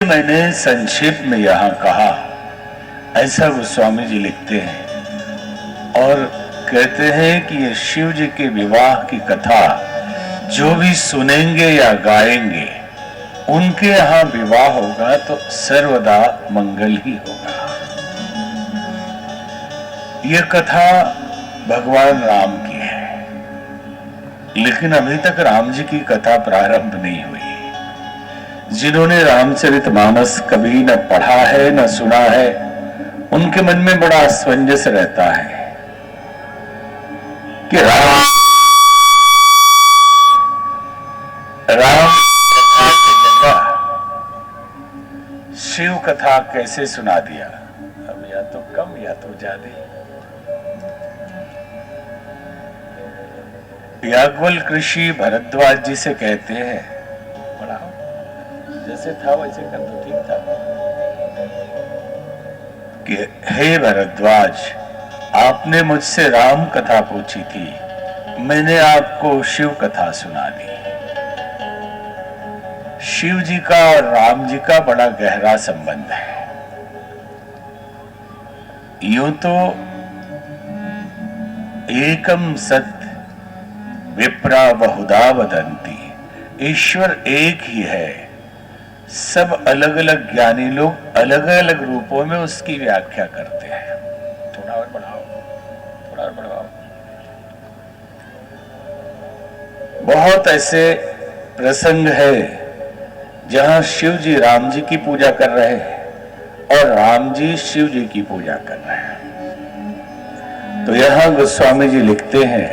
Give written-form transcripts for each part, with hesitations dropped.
मैंने संक्षेप में यहाँ कहा, ऐसा गोस्वामी जी लिखते हैं और कहते हैं कि ये शिव जी के विवाह की कथा जो भी सुनेंगे या गाएंगे उनके यहाँ विवाह होगा तो सर्वदा मंगल ही होगा। ये कथा भगवान राम की है, लेकिन अभी तक राम जी की कथा प्रारंभ नहीं हुई। जिन्होंने रामचरितमानस कभी न पढ़ा है न सुना है, उनके मन में बड़ा असमंजस रहता है कि राम कथा की जगह शिव कथा कैसे सुना दिया। अब या तो कम या तो ज्यादा। याज्ञवल्क्य ऋषि भरद्वाज जी से कहते हैं, पढ़ाओ जैसे था वैसे कर तो ठीक था, कि हे भरद्वाज, आपने मुझसे राम कथा पूछी थी, मैंने आपको शिव कथा सुना दी। शिव जी का और राम जी का बड़ा गहरा संबंध है। यूं तो एकम सत विप्रा बहुधा वदंती, ईश्वर एक ही है, सब अलग अलग ज्ञानी लोग अलग अलग रूपों में उसकी व्याख्या करते हैं। थोड़ा और बढ़ाओ, थोड़ा और बढ़ाओ। बहुत ऐसे प्रसंग है जहां शिव जी राम जी की पूजा कर रहे हैं और राम जी शिव जी की पूजा कर रहे हैं। तो यहां गोस्वामी जी लिखते हैं,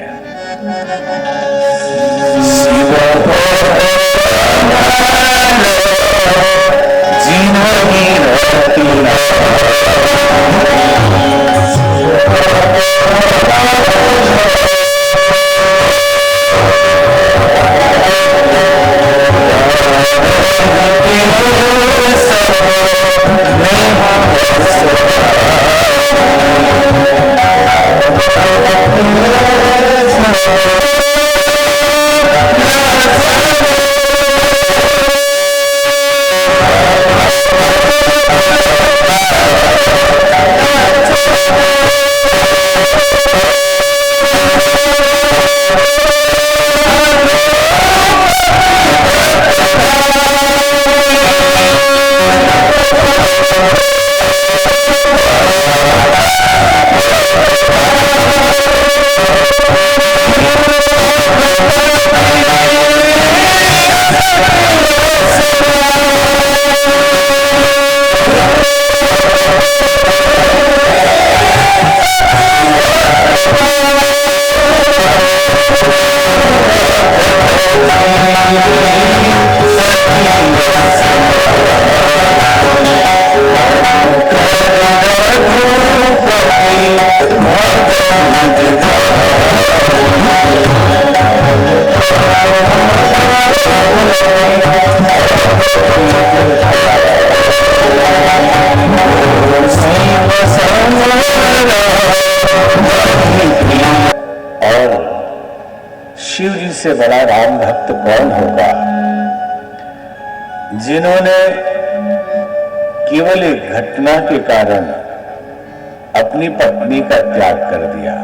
शिव जी से बड़ा राम भक्त कौन होगा, जिन्होंने केवल एक घटना के कारण अपनी पत्नी का त्याग कर दिया,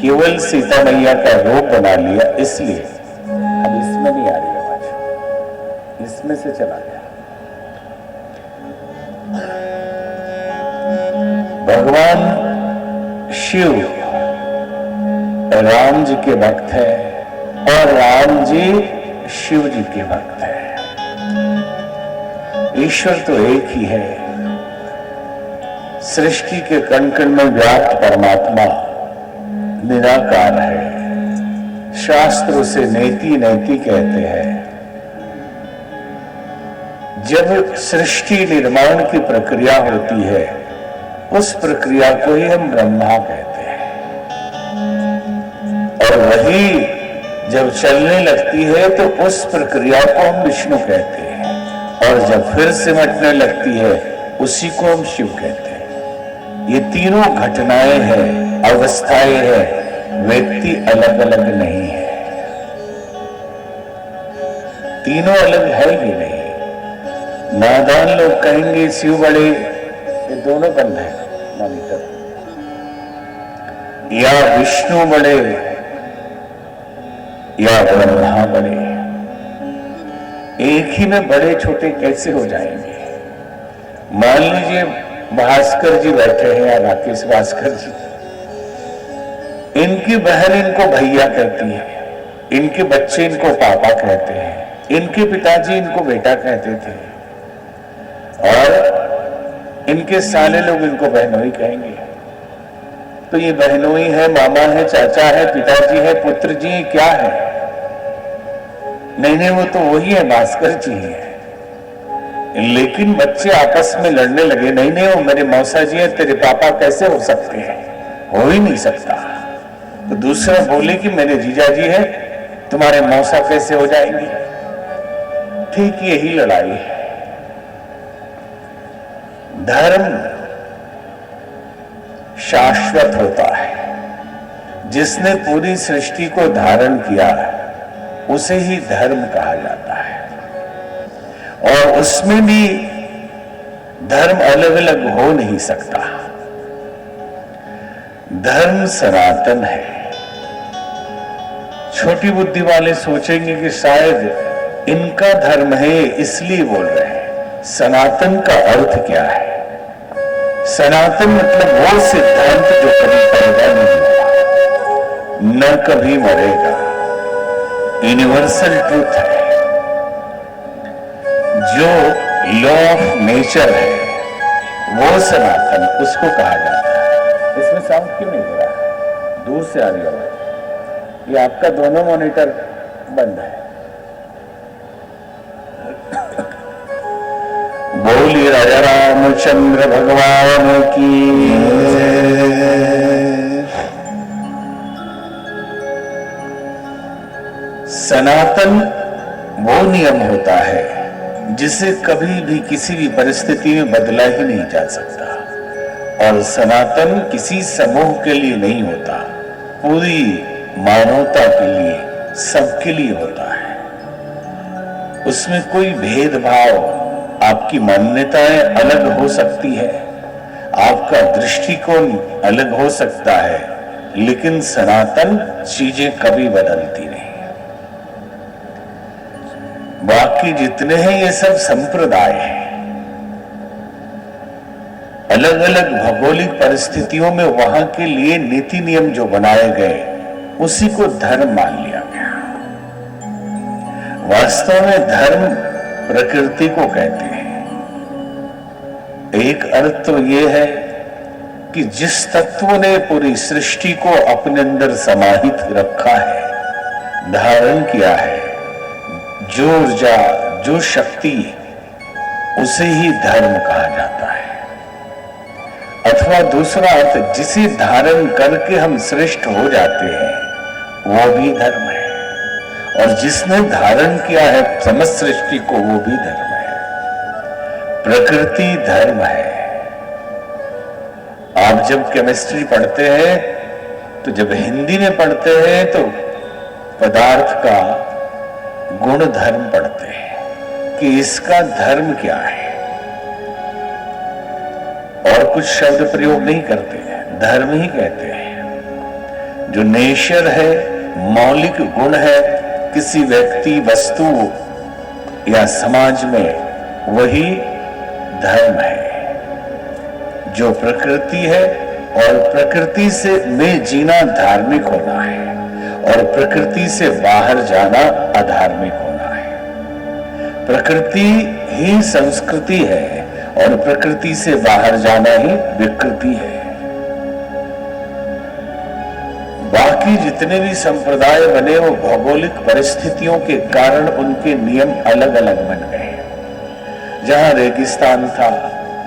केवल सीता मैया का रूप बना लिया। इसलिए अब इसमें नहीं आ रही आवाज, इसमें से चला गया। भगवान शिव राम जी के भक्त है और राम जी शिव जी के भक्त है। ईश्वर तो एक ही है। सृष्टि के कण कण में व्याप्त परमात्मा निराकार है। शास्त्रों से नेति नेति कहते हैं। जब सृष्टि निर्माण की प्रक्रिया होती है, उस प्रक्रिया को ही हम ब्रह्मा कहते हैं, और वही जब चलने लगती है तो उस प्रक्रिया को हम विष्णु कहते हैं, और जब फिर सिमटने लगती है उसी को हम शिव कहते हैं। ये तीनों घटनाएं हैं, अवस्थाएं हैं, व्यक्ति अलग अलग नहीं है। तीनों अलग है ही नहीं। नादान लोग कहेंगे शिव बड़े, ये दोनों बंद है मॉनिटर, या विष्णु बड़े या ब्रह्मा बड़े, एक ही में बड़े छोटे कैसे हो जाएंगे। मान लीजिए भास्कर जी बैठे हैं या राकेश भास्कर जी, इनकी बहन इनको भैया कहती है, इनके बच्चे इनको पापा कहते हैं, इनके पिताजी इनको बेटा कहते थे, और इनके साले लोग इनको बहनोई कहेंगे। तो ये बहनोई है, मामा है, चाचा है, पिताजी है, पुत्र जी क्या है? नहीं, वो तो वही है, भास्कर जी है। लेकिन बच्चे आपस में लड़ने लगे, नहीं वो मेरे मौसा जी है, तेरे पापा कैसे हो सकते हैं? हो ही नहीं सकता। तो दूसरा बोले कि मेरे जीजा जी है, तुम्हारे मौसा कैसे हो जाएंगे? ठीक यही लड़ाई है। धर्म शाश्वत होता है, जिसने पूरी सृष्टि को धारण किया है उसे ही धर्म कहा जाता है। और उसमें भी धर्म अलग अलग हो नहीं सकता। धर्म सनातन है। छोटी बुद्धि वाले सोचेंगे कि शायद इनका धर्म है इसलिए बोल रहे हैं। सनातन का अर्थ क्या है? सनातन मतलब वो सिद्धांत जो कभी पैदा नहीं हुआ, न कभी मरेगा, यूनिवर्सल ट्रूथ है, जो लॉ ऑफ नेचर है, वो सनातन उसको कहा जाता है। इसमें साउंड क्यों नहीं हो रहा? दूर से आ रही आवाज। ये आपका दोनों मॉनिटर बंद है। बोलिए राजा रामचंद्र भगवान की। सनातन वो नियम होता है जिसे कभी भी किसी भी परिस्थिति में बदला ही नहीं जा सकता। और सनातन किसी समूह के लिए नहीं होता, पूरी मानवता के लिए, सबके लिए होता है। उसमें कोई भेदभाव, आपकी मान्यताएं अलग हो सकती है, आपका दृष्टिकोण अलग हो सकता है, लेकिन सनातन चीजें कभी बदलती नहीं। बाकी जितने हैं ये सब संप्रदाय हैं। अलग अलग भौगोलिक परिस्थितियों में वहां के लिए नीति नियम जो बनाए गए उसी को धर्म मान लिया गया। वास्तव में धर्म प्रकृति को कहते हैं। एक अर्थ तो ये है कि जिस तत्व ने पूरी सृष्टि को अपने अंदर समाहित रखा है, धारण किया है, जो ऊर्जा, जो शक्ति, उसे ही धर्म कहा जाता है। अथवा दूसरा अर्थ, जिसे धारण करके हम श्रेष्ठ हो जाते हैं, वो भी धर्म है। और जिसने धारण किया है समस्त सृष्टि को, वो भी धर्म है। प्रकृति धर्म है। आप जब केमिस्ट्री पढ़ते हैं तो जब हिंदी में पढ़ते हैं तो पदार्थ का गुण धर्म पढ़ते हैं कि इसका धर्म क्या है, और कुछ शब्द प्रयोग नहीं करते हैं, धर्म ही कहते हैं। जो नेचर है, मौलिक गुण है किसी व्यक्ति, वस्तु या समाज में, वही धर्म है। जो प्रकृति है, और प्रकृति से में जीना धार्मिक होना है, और प्रकृति से बाहर जाना अधार्मिक होना है। प्रकृति ही संस्कृति है, और प्रकृति से बाहर जाना ही विकृति है। बाकी जितने भी संप्रदाय बने, वो भौगोलिक परिस्थितियों के कारण उनके नियम अलग अलग बन गए। जहां रेगिस्तान था,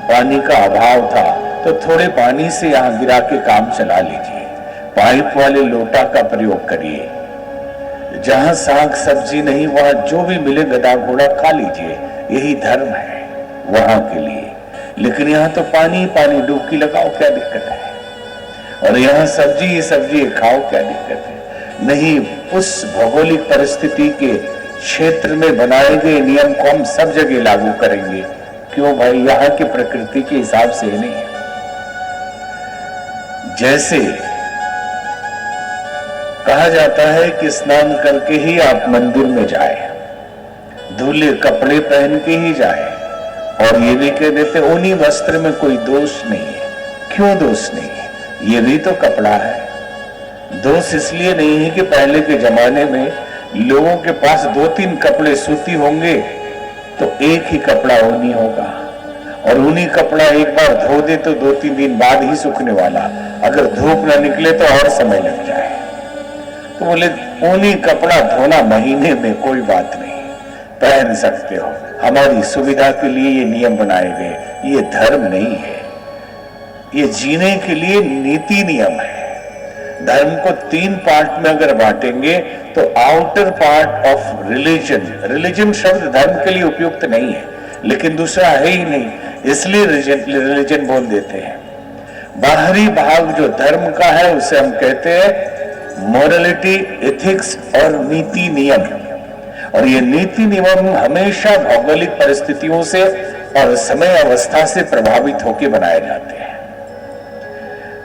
पानी का अभाव था, तो थोड़े पानी से यहां गिरा के काम चला लीजिए, पाइप वाले लोटा का प्रयोग करिए। जहां साग सब्जी नहीं, वहां जो भी मिले गधा घोड़ा खा लीजिए, यही धर्म है वहां के लिए। लेकिन यहां तो पानी पानी, डुबकी लगाओ, क्या दिक्कत है? और यहां सब्जी खाओ, क्या दिक्कत है? नहीं, उस भौगोलिक परिस्थिति के क्षेत्र में बनाए गए नियम को हम सब जगह लागू करेंगे। क्यों भाई, यहां की प्रकृति के हिसाब से नहीं है। जैसे कहा जाता है कि स्नान करके ही आप मंदिर में जाए, धुले कपड़े पहन के ही जाए, और ये भी कह देते उन्हीं वस्त्र में कोई दोष नहीं है। क्यों दोष नहीं है? ये भी तो कपड़ा है। दोष इसलिए नहीं है कि पहले के जमाने में लोगों के पास 2-3 कपड़े सूती होंगे तो एक ही कपड़ा ऊनी होगा, और ऊनी कपड़ा एक बार धो दे तो 2-3 दिन बाद ही सूखने वाला, अगर धूप न निकले तो और समय लग जाए। तो बोले ऊनी कपड़ा धोना महीने में कोई बात नहीं, पहन सकते हो, हमारी सुविधा के लिए ये नियम बनाए गए। ये धर्म नहीं है, ये जीने के लिए नीति नियम है। धर्म को 3 पार्ट में अगर बांटेंगे तो outer part of religion, religion शब्द धर्म के लिए उपयुक्त नहीं है, लेकिन दूसरा है ही नहीं, इसलिए रिलीजन बोल देते हैं। बाहरी भाग जो धर्म का है उसे हम कहते हैं मोरलिटी, एथिक्स और नीति नियम। और ये नीति नियम हमेशा भौगोलिक परिस्थितियों से और समय अवस्था से प्रभावित होकर बनाए जाते हैं,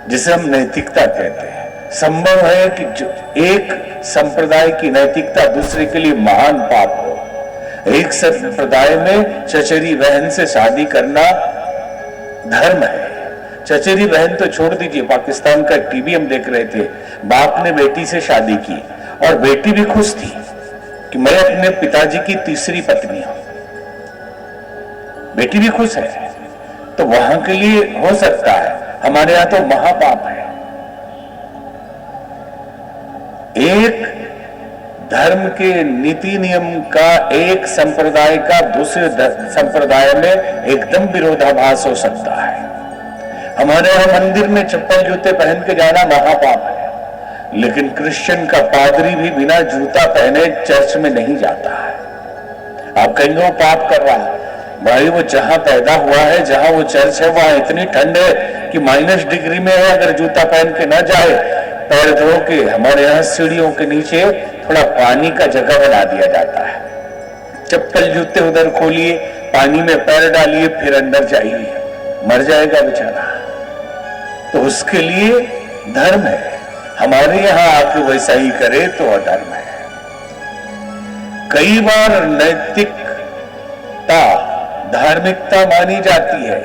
जिसे हम नैतिकता कहते हैं। संभव है कि जो एक संप्रदाय की नैतिकता दूसरे के लिए महान पाप हो। एक संप्रदाय में चचेरी बहन से शादी करना धर्म है। चचेरी बहन तो छोड़ दीजिए, पाकिस्तान का टीवी हम देख रहे थे, बाप ने बेटी से शादी की और बेटी भी खुश थी कि मैं अपने पिताजी की तीसरी पत्नी हूं। बेटी भी खुश है, तो वहां के लिए हो सकता है, हमारे यहां तो महापाप है। एक धर्म के नीति नियम का एक संप्रदाय का दूसरे संप्रदाय में एकदम विरोधाभास हो सकता है। हमारे यहां मंदिर में चप्पल जूते पहन के जाना महापाप है, लेकिन क्रिश्चियन का पादरी भी बिना जूता पहने चर्च में नहीं जाता है। आप कहेंगे वो पाप कर रहा है। भाई वो जहां पैदा हुआ है, जहां वो चर्च है, वहां इतनी ठंड है कि -डिग्री में है, अगर जूता पहन के ना जाए, पैर धो के हमारे यहाँ सीढ़ियों के नीचे थोड़ा पानी का जगह बना दिया जाता है। चप्पल जूते उधर खोलिए, पानी में पैर डालिए, फिर अंदर जाइए, मर जाएगा बेचारा। तो उसके लिए धर्म है। हमारे यहाँ आके वैसा ही करे तो अधर्म है। कई बार नैतिकता धार्मिकता मानी जाती है,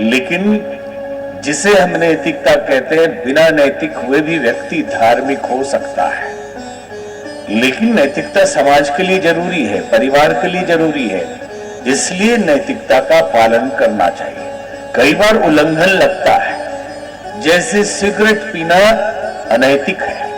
लेकिन जिसे हम नैतिकता कहते हैं, बिना नैतिक हुए भी व्यक्ति धार्मिक हो सकता है। लेकिन नैतिकता समाज के लिए जरूरी है, परिवार के लिए जरूरी है, इसलिए नैतिकता का पालन करना चाहिए। कई बार उल्लंघन लगता है, जैसे सिगरेट पीना अनैतिक है।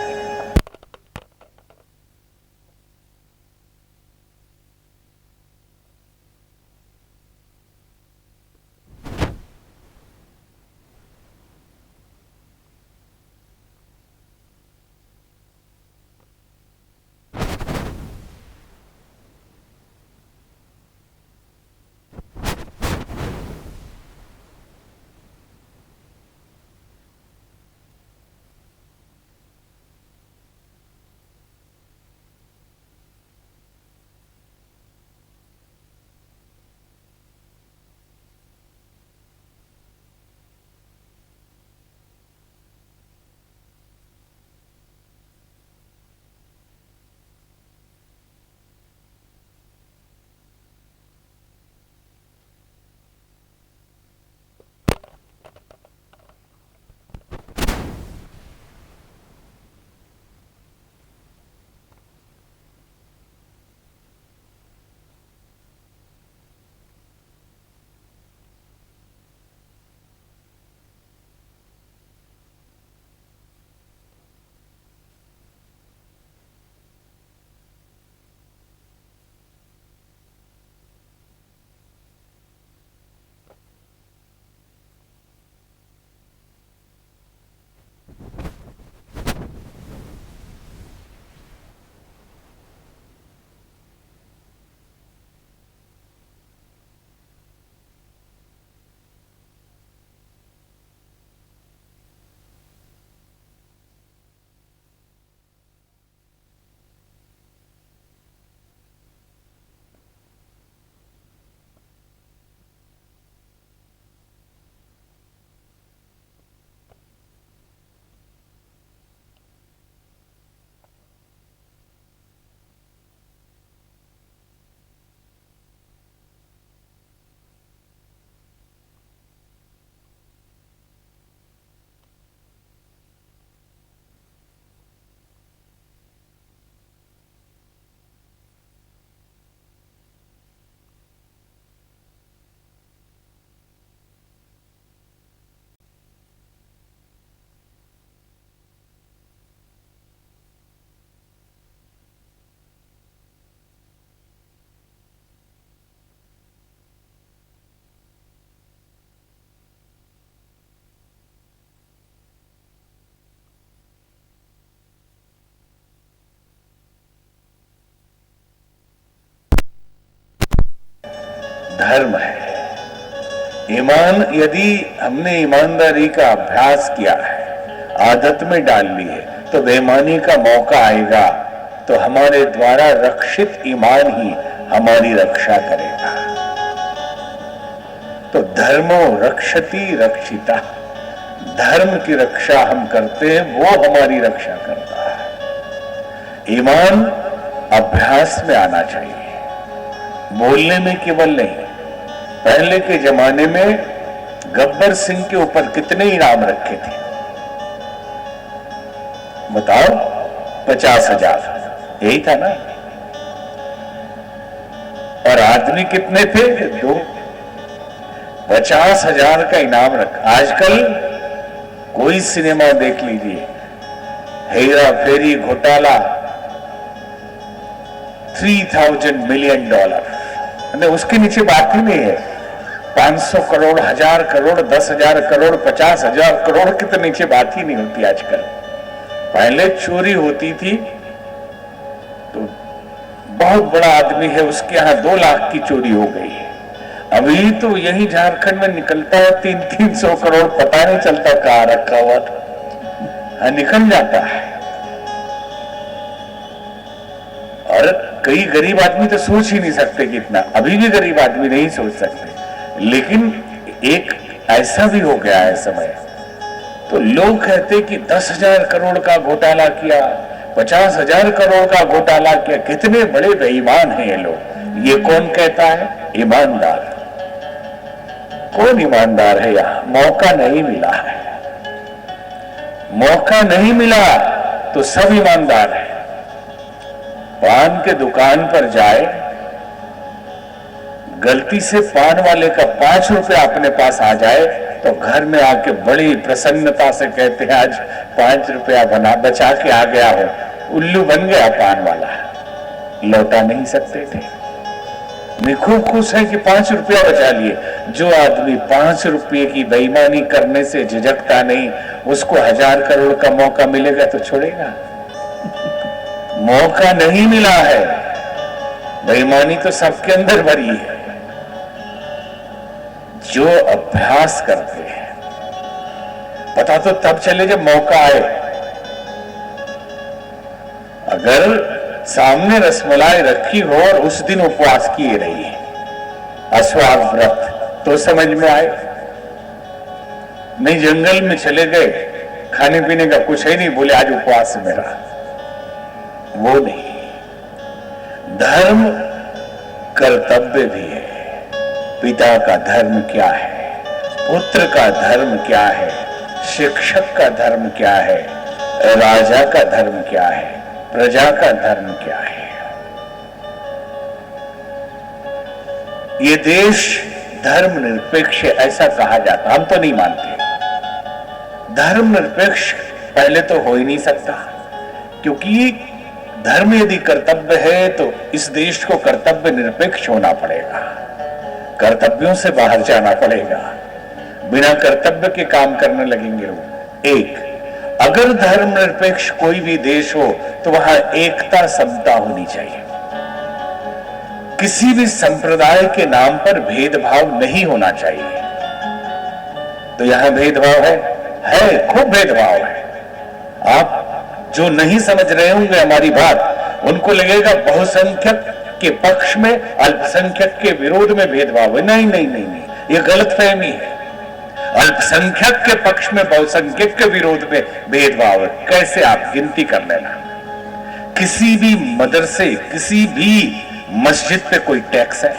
धर्म है। ईमान, यदि हमने ईमानदारी का अभ्यास किया है, आदत में डाल ली है, तो बेईमानी का मौका आएगा तो हमारे द्वारा रक्षित ईमान ही हमारी रक्षा करेगा। तो धर्मो रक्षति रक्षिता, धर्म की रक्षा हम करते हैं, वो हमारी रक्षा करता है। ईमान अभ्यास में आना चाहिए, बोलने में केवल नहीं। पहले के जमाने में गब्बर सिंह के ऊपर कितने इनाम रखे थे बताओ? 50,000, यही था ना। और आदमी कितने थे? 2। 50,000 का इनाम रखा। आजकल कोई सिनेमा देख लीजिए, हेरा फेरी घोटाला, $3,000 मिलियन, उसके नीचे बात ही नहीं है। 500 करोड़, 1000 करोड़, 10,000 करोड़, 50,000 करोड़ के तो नीचे बात ही नहीं होती आजकल। पहले चोरी होती थी तो बहुत बड़ा आदमी है, उसके यहां 2 लाख की चोरी हो गई है। अभी तो यही झारखंड में निकलता है 300-300 करोड़, पता नहीं चलता कहां रखा हुआ था, निकल जाता है। और कई गरीब आदमी तो सोच ही नहीं सकते कितना, अभी भी गरीब आदमी नहीं सोच सकते। लेकिन एक ऐसा भी हो गया है समय, तो लोग कहते कि 10,000 करोड़ का घोटाला किया, 50,000 करोड़ का घोटाला किया। कितने बड़े बेईमान हैं ये लोग। ये कौन कहता है? ईमानदार। कौन ईमानदार है? यहां मौका नहीं मिला है, मौका नहीं मिला तो सब ईमानदार है। पान के दुकान पर जाए, गलती से पान वाले का 5 रुपया अपने पास आ जाए तो घर में आके बड़ी प्रसन्नता से कहते हैं आज 5 रुपया बचा के आ गया हो। उल्लू बन गया पान वाला, लौटा नहीं सकते थे। मैं खूब खुश है कि 5 रुपया बचा लिए। जो आदमी 5 रुपये की बेईमानी करने से झिझकता नहीं, उसको 1000 करोड़ का मौका मिलेगा तो छोड़ेगा? मौका नहीं मिला है। बेईमानी तो सबके अंदर भरी है। जो अभ्यास करते हैं, पता तो तब चले जब मौका आए। अगर सामने रसमलाई रखी हो और उस दिन उपवास किए रही है, अस्वाद व्रत, तो समझ में आए। नहीं, जंगल में चले गए, खाने पीने का कुछ ही नहीं, बोले आज उपवास मेरा, वो नहीं। धर्म कर्तव्य भी है। पिता का धर्म क्या है, पुत्र का धर्म क्या है, शिक्षक का धर्म क्या है, राजा का धर्म क्या है, प्रजा का धर्म क्या है। ये देश धर्म निरपेक्ष ऐसा कहा जाता, हम तो नहीं मानते। धर्म निरपेक्ष पहले तो हो ही नहीं सकता, क्योंकि धर्म यदि कर्तव्य है तो इस देश को कर्तव्य निरपेक्ष होना पड़ेगा, कर्तव्यों से बाहर जाना पड़ेगा। बिना कर्तव्य के काम करने लगेंगे लोग। एक, अगर धर्म निरपेक्ष कोई भी देश हो तो वहां एकता समता होनी चाहिए। किसी भी संप्रदाय के नाम पर भेदभाव नहीं होना चाहिए। तो यहां भेदभाव है, खूब भेदभाव है। आप जो नहीं समझ रहे होंगे हमारी बात, उनको लगेगा बहुसंख्यक के पक्ष में अल्पसंख्यक के विरोध में भेदभाव है। नहीं नहीं नहीं नहीं, ये गलतफहमी है। अल्पसंख्यक के पक्ष में बहुसंख्यक के विरोध में भेदभाव है। कैसे? आप गिनती कर लेना। किसी भी मदरसे, किसी भी मस्जिद पे कोई टैक्स है,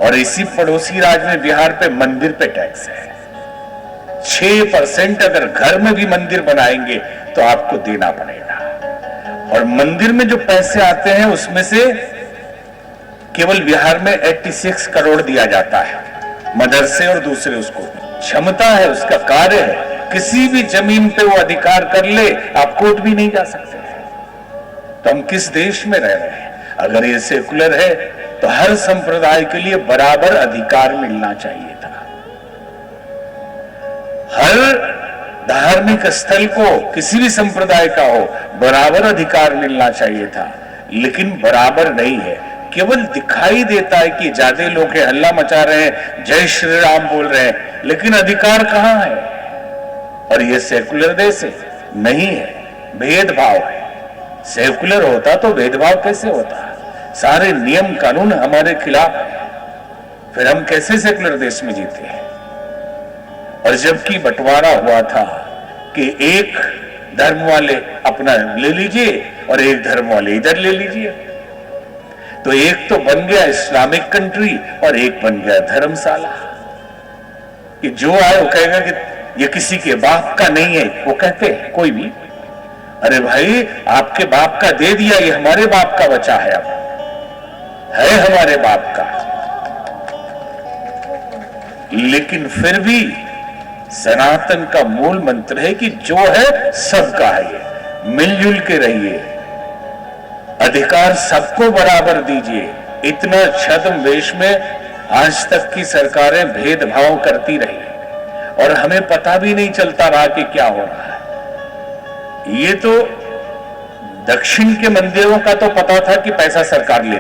और इसी पड़ोसी राज्य में बिहार पे मंदिर पे टैक्स है। 6% अगर घर में भी मंदिर बनाएंगे तो आपको देना पड़ेगा। और मंदिर में जो पैसे आते हैं उसमें से केवल बिहार में 86 करोड़ दिया जाता है मदरसे और दूसरे। उसको क्षमता है, उसका कार्य है, किसी भी जमीन पे वो अधिकार कर ले, आप कोर्ट भी नहीं जा सकते। तो हम किस देश में रह रहे हैं? अगर ये सेकुलर है तो हर संप्रदाय के लिए बराबर अधिकार मिलना चाहिए था। हर धार्मिक स्थल को, किसी भी संप्रदाय का हो, बराबर अधिकार मिलना चाहिए था, लेकिन बराबर नहीं है। केवल दिखाई देता है कि ज्यादा लोग हल्ला मचा रहे हैं, जय श्री राम बोल रहे हैं, लेकिन अधिकार कहां है? और ये सेकुलर देश है? नहीं है, भेदभाव है। सेकुलर होता तो भेदभाव कैसे होता? सारे नियम कानून हमारे खिलाफ है, फिर हम कैसे सेकुलर देश में जीते हैं? और जबकि बंटवारा हुआ था कि एक धर्म वाले अपना ले लीजिए और एक धर्म वाले इधर ले लीजिए, तो एक तो बन गया इस्लामिक कंट्री और एक बन गया धर्मशाला। कि जो आए वो कहेगा कि ये किसी के बाप का नहीं है, वो कहते हैं कोई भी, अरे भाई आपके बाप का दे दिया, ये हमारे बाप का बचा है, अब है हमारे बाप का। लेकिन फिर भी सनातन का मूल मंत्र है कि जो है सबका है, ये मिलजुल के रहिए, अधिकार सबको बराबर दीजिए। इतना छद्म वेश में आज तक की सरकारें भेदभाव करती रही और हमें पता भी नहीं चलता रहा कि क्या हो रहा है। ये तो दक्षिण के मंदिरों का तो पता था कि पैसा सरकार लेती